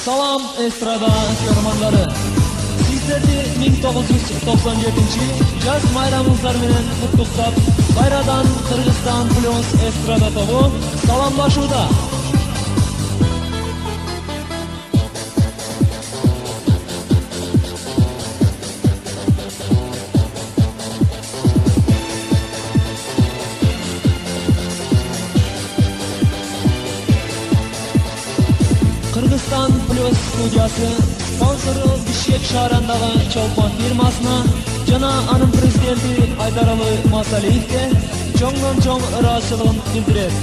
Salam estrada kahramanları. Sizlerdi 1997 jaz bayramыңыздар менен куттуктап, Bayradan Kırgızstan плюс estrada тобу саламлашууда. Kırgızstan плюс студиясы спонсору Бишкек шаарындагы Чолпон фирмасына жана анын президенти Айдаралы Масалиевке чоңдон чоң ыраазычылыгын билдирет.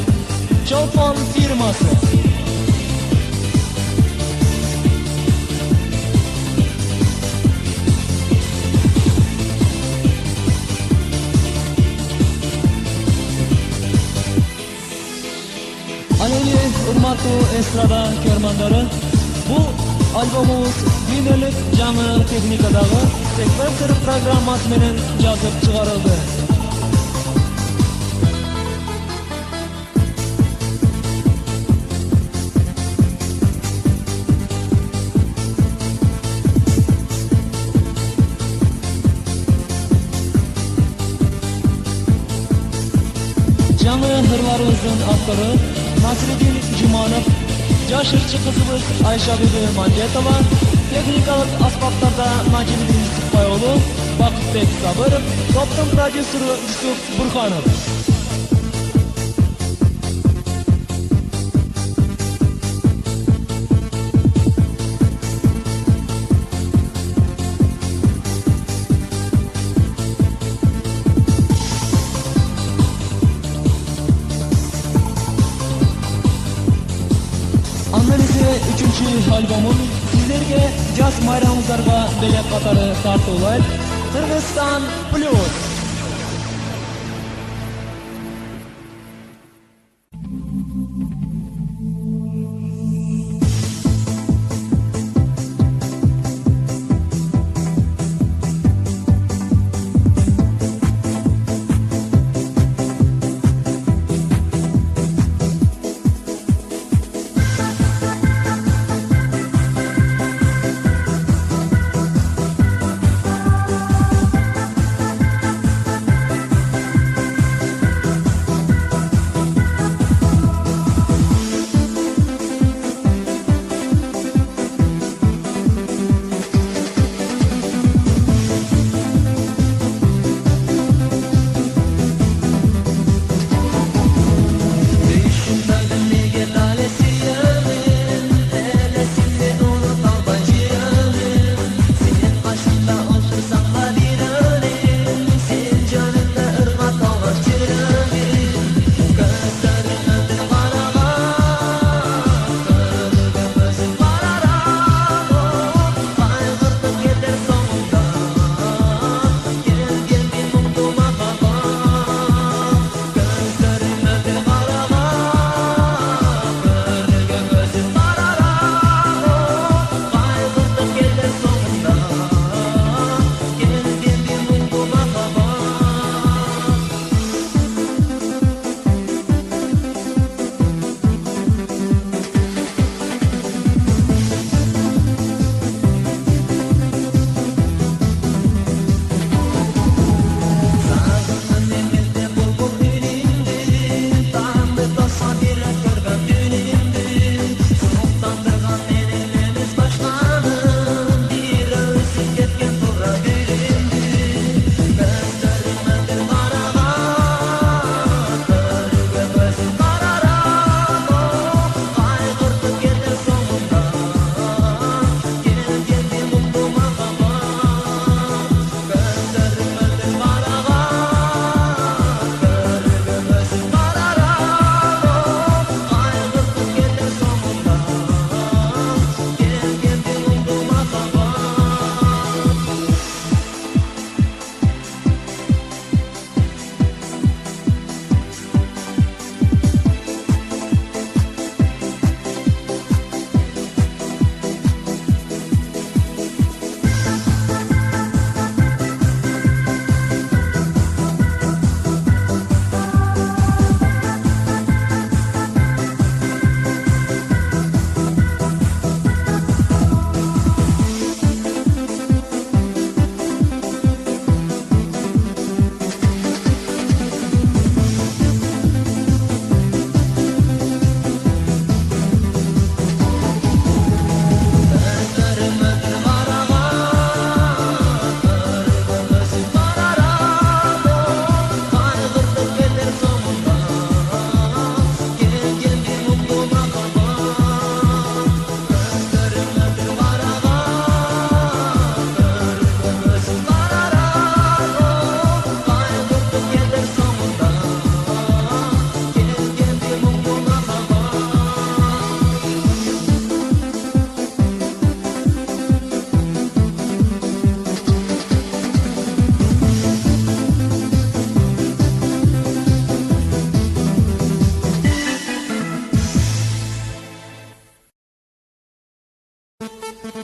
Чолпон фирмасы. Алели урматтуу эстрада көрмөндөрү, бул альбомубуз дүйнөлүк жаңы техникадагы секвенсер программасы менен жазып чыгарылды. Жаңы ырларыбыздын автору Насредин Жуманов, жаш ырчы кызыбыз Айшабибі Мандетова, техникалык аспаптарда Нажибидин Сыкбайоğlu, Бакытбек Сабыров, топтун продюсеру Юсуф Бурханов. Analize 3. albomун sizlerge jaz bayramыңыздарга белек катары тартуулайт. Кыргызстан плюс.